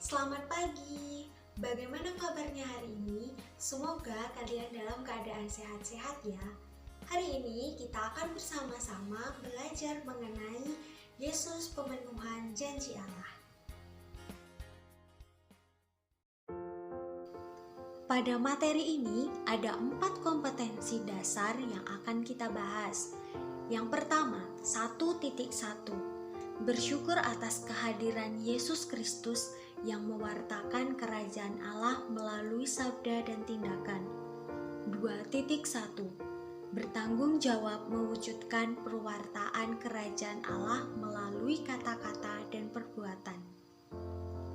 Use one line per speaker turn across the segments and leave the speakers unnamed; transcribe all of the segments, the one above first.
Selamat pagi, bagaimana kabarnya hari ini? Semoga kalian dalam keadaan sehat-sehat ya. Hari ini kita akan bersama-sama belajar mengenai Yesus pemenuhan janji Allah. Pada materi ini ada 4 kompetensi dasar yang akan kita bahas. Yang pertama, 1.1, bersyukur atas kehadiran Yesus Kristus yang mewartakan kerajaan Allah melalui sabda dan tindakan. 2.1, bertanggung jawab mewujudkan perwartaan kerajaan Allah melalui kata-kata dan perbuatan.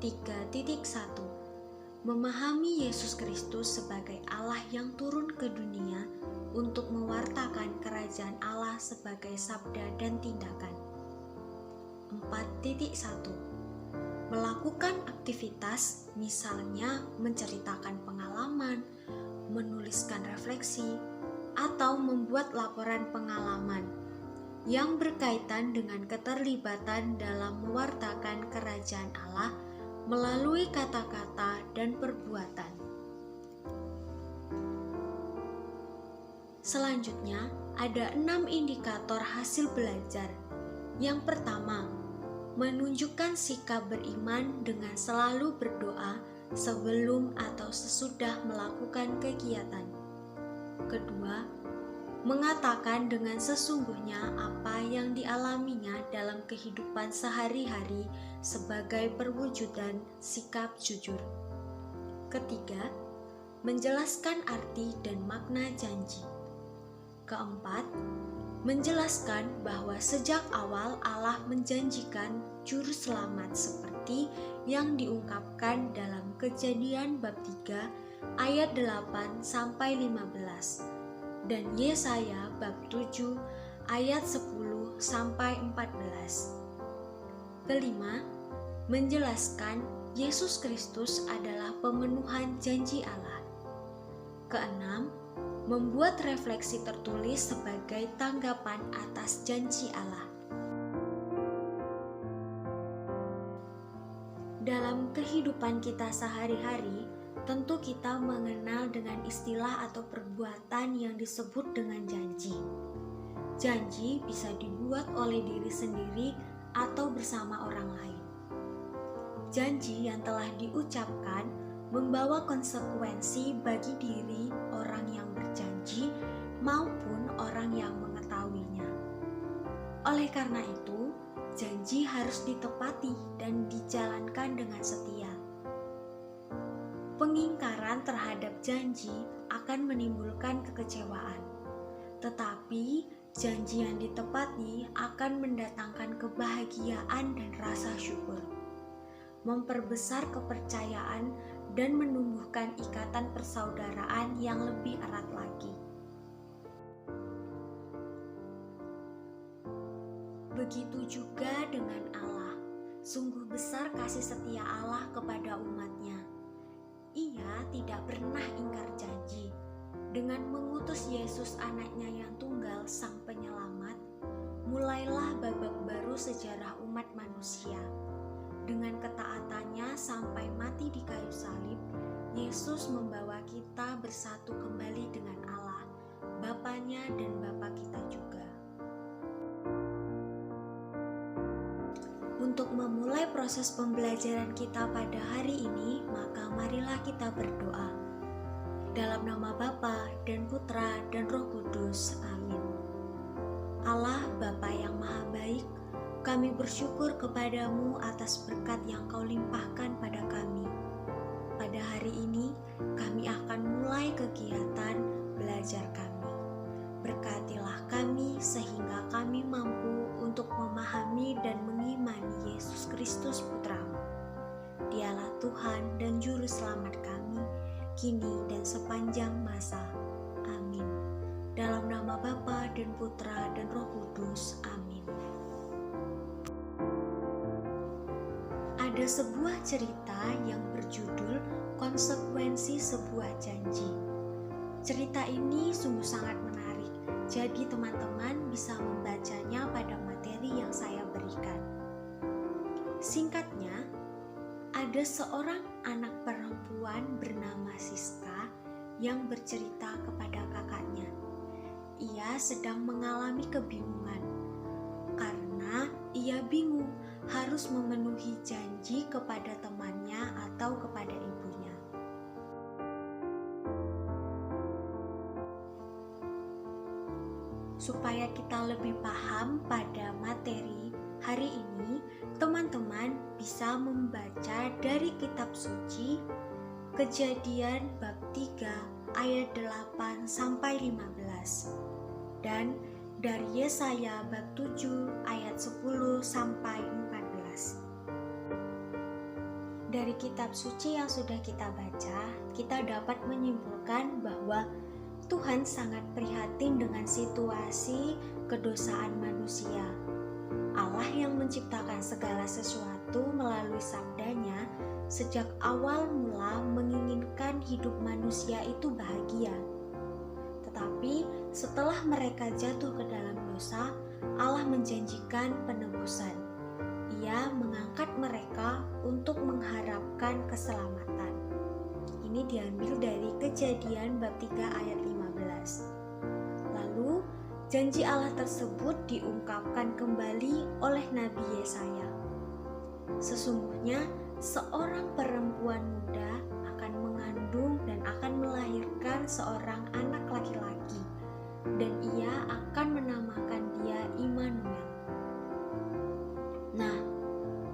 3.1, memahami Yesus Kristus sebagai Allah yang turun ke dunia untuk mewartakan kerajaan Allah sebagai sabda dan tindakan. 4.1, melakukan aktivitas, misalnya menceritakan pengalaman, menuliskan refleksi, atau membuat laporan pengalaman yang berkaitan dengan keterlibatan dalam mewartakan kerajaan Allah melalui kata-kata dan perbuatan. Selanjutnya, ada 6 indikator hasil belajar. Yang pertama, menunjukkan sikap beriman dengan selalu berdoa sebelum atau sesudah melakukan kegiatan. Kedua, mengatakan dengan sesungguhnya apa yang dialaminya dalam kehidupan sehari-hari sebagai perwujudan sikap jujur. Ketiga, menjelaskan arti dan makna janji. Keempat, menjelaskan bahwa sejak awal Allah menjanjikan juru selamat seperti yang diungkapkan dalam Kejadian bab 3 ayat 8 sampai 15 dan Yesaya bab 7 ayat 10 sampai 14. Kelima, menjelaskan Yesus Kristus adalah pemenuhan janji Allah. Keenam, membuat refleksi tertulis sebagai tanggapan atas janji Allah. Dalam kehidupan kita sehari-hari, tentu kita mengenal dengan istilah atau perbuatan yang disebut dengan janji. Janji bisa dibuat oleh diri sendiri atau bersama orang lain. Janji yang telah diucapkan membawa konsekuensi bagi diri orang yang berjanji maupun orang yang mengetahuinya. Oleh karena itu, janji harus ditepati dan dijalankan dengan setia. Pengingkaran terhadap janji akan menimbulkan kekecewaan, tetapi janji yang ditepati akan mendatangkan kebahagiaan dan rasa syukur, memperbesar kepercayaan dan menumbuhkan ikatan persaudaraan yang lebih erat lagi. Begitu juga dengan Allah. Sungguh besar kasih setia Allah kepada umatnya. Ia tidak pernah ingkar janji. Dengan mengutus Yesus anaknya yang tunggal sang penyelamat, mulailah babak baru sejarah umat manusia. Dengan ketaatannya sampai mati di kayu salib, Yesus membawa kita bersatu kembali dengan Allah, Bapanya dan Bapa kita juga. Untuk memulai proses pembelajaran kita pada hari ini, maka marilah kita berdoa. Dalam nama Bapa dan Putra dan Roh Kudus. Amin. Allah Bapa yang Maha Baik, kami bersyukur kepadamu atas berkat yang kau limpahkan pada kami. Pada hari ini, kami akan mulai kegiatan belajar kami. Berkatilah kami sehingga kami mampu untuk memahami dan mengimani Yesus Kristus Putramu. Dialah Tuhan dan Juru Selamat kami, kini dan sepanjang masa. Amin. Dalam nama Bapa dan Putra dan Roh Kudus. Amin. Ada sebuah cerita yang berjudul Konsekuensi Sebuah Janji. Cerita ini sungguh sangat menarik, jadi teman-teman bisa membacanya pada materi yang saya berikan. Singkatnya, ada seorang anak perempuan bernama Siska yang bercerita kepada kakaknya. Ia sedang mengalami kebingungan karena ia bingung harus memenuhi janji kepada temannya atau kepada ibunya. Supaya kita lebih paham pada materi hari ini, teman-teman bisa membaca dari kitab suci Kejadian bab 3 ayat 8 sampai 15 dan dari Yesaya bab 7 ayat 10 sampai 14. Dari kitab suci yang sudah kita baca, kita dapat menyimpulkan bahwa Tuhan sangat prihatin dengan situasi kedosaan manusia. Allah yang menciptakan segala sesuatu melalui sabdanya sejak awal mula menginginkan hidup manusia itu bahagia. Tetapi setelah mereka jatuh ke dalam dosa, Allah menjanjikan penebusan. Ia mengangkat mereka untuk mengharapkan keselamatan. Ini diambil dari Kejadian bab 3 ayat 15. Lalu janji Allah tersebut diungkapkan kembali oleh Nabi Yesaya. Sesungguhnya seorang perempuan muda akan mengandung dan akan melahirkan seorang anak laki-laki, dan ia akan menamakan dia Immanuel. Nah,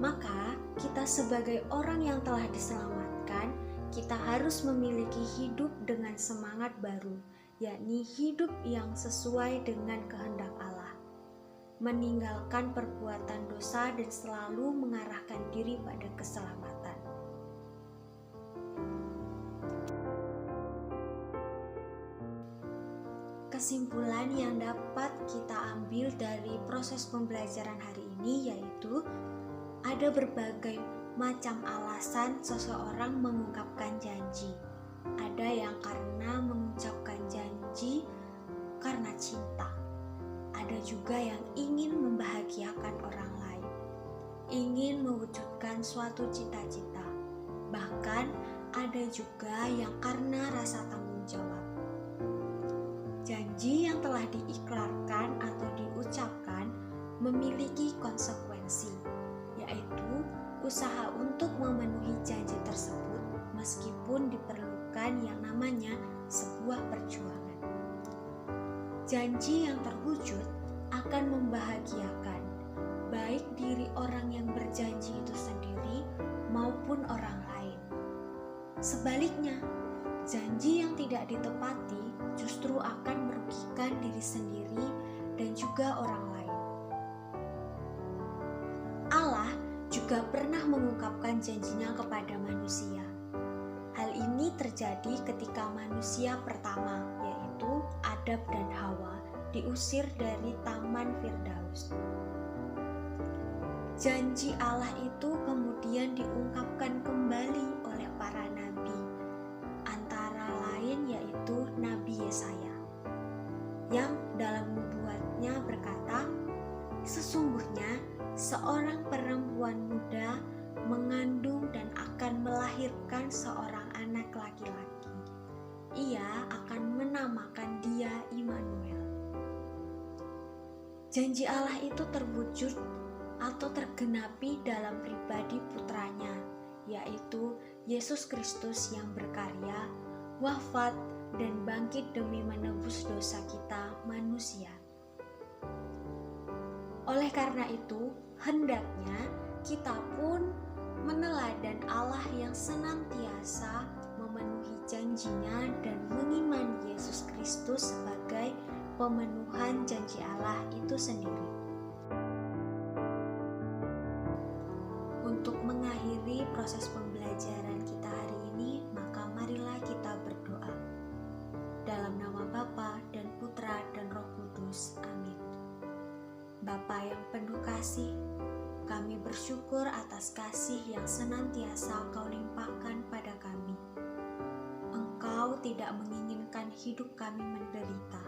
maka kita sebagai orang yang telah diselamatkan, kita harus memiliki hidup dengan semangat baru, yakni hidup yang sesuai dengan kehendak Allah, meninggalkan perbuatan dosa dan selalu mengarahkan diri pada keselamatan. Kesimpulan yang dapat kita ambil dari proses pembelajaran hari ini yaitu ada berbagai macam alasan seseorang mengungkapkan janji. Ada yang karena mengucapkan janji karena cinta. Ada juga yang ingin membahagiakan orang lain, ingin mewujudkan suatu cita-cita. Bahkan ada juga yang karena rasa tanggung jawab. Janji yang telah diikrarkan atau diucapkan memiliki konsekuensi, yaitu usaha untuk memenuhi janji tersebut meskipun diperlukan yang namanya sebuah perjuangan. Janji yang terwujud akan membahagiakan baik diri orang yang berjanji itu sendiri maupun orang lain. Sebaliknya, janji yang tidak ditepati justru akan merugikan diri sendiri dan juga orang lain. Allah juga pernah mengungkapkan janjinya kepada manusia. Hal ini terjadi ketika manusia pertama, yaitu Adam dan Hawa, diusir dari Taman Firdaus. Janji Allah itu kemudian diungkapkan kembali oleh para nabi, antara lain yaitu Nabi Yesaya, yang dalam nubuatnya berkata, "Sesungguhnya seorang perempuan muda mengandung dan akan melahirkan seorang anak laki-laki. Ia akan menamakan dia Immanuel." Janji Allah itu terwujud atau tergenapi dalam pribadi putranya, yaitu Yesus Kristus yang berkarya, wafat, dan bangkit demi menebus dosa kita manusia. Oleh karena itu, hendaknya kita pun meneladan Allah yang senantiasa memenuhi janjinya dan mengimani Yesus Kristus sebagai pemenuhan janji Allah itu sendiri. Untuk mengakhiri proses pembelajaran kita hari ini, maka marilah kita berdoa. Dalam nama Bapa dan Putra dan Roh Kudus. Amin. Bapa yang penuh kasih, kami bersyukur atas kasih yang senantiasa Kau limpahkan pada kami. Engkau tidak menginginkan hidup kami menderita.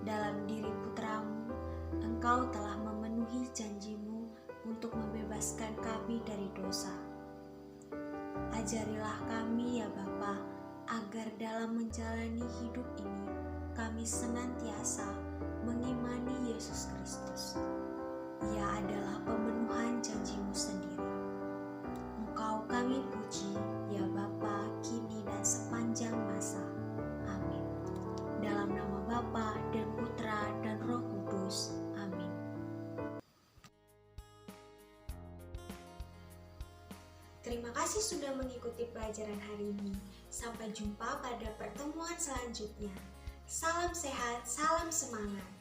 Dalam diri Putramu, Engkau telah memenuhi janji-Mu untuk membebaskan kami dari dosa. Ajarilah kami ya Bapa, agar dalam menjalani hidup ini kami senantiasa mengimani Yesus Kristus. Ia adalah pemenuhan janji-Mu sendiri. Engkau kami puji ya Bapa, kini dan sepanjang masa. Amin. Dalam nama Bapa dan Putra dan Roh Kudus. Amin. Terima kasih sudah mengikuti pelajaran hari ini. Sampai jumpa pada pertemuan selanjutnya. Salam sehat, salam semangat.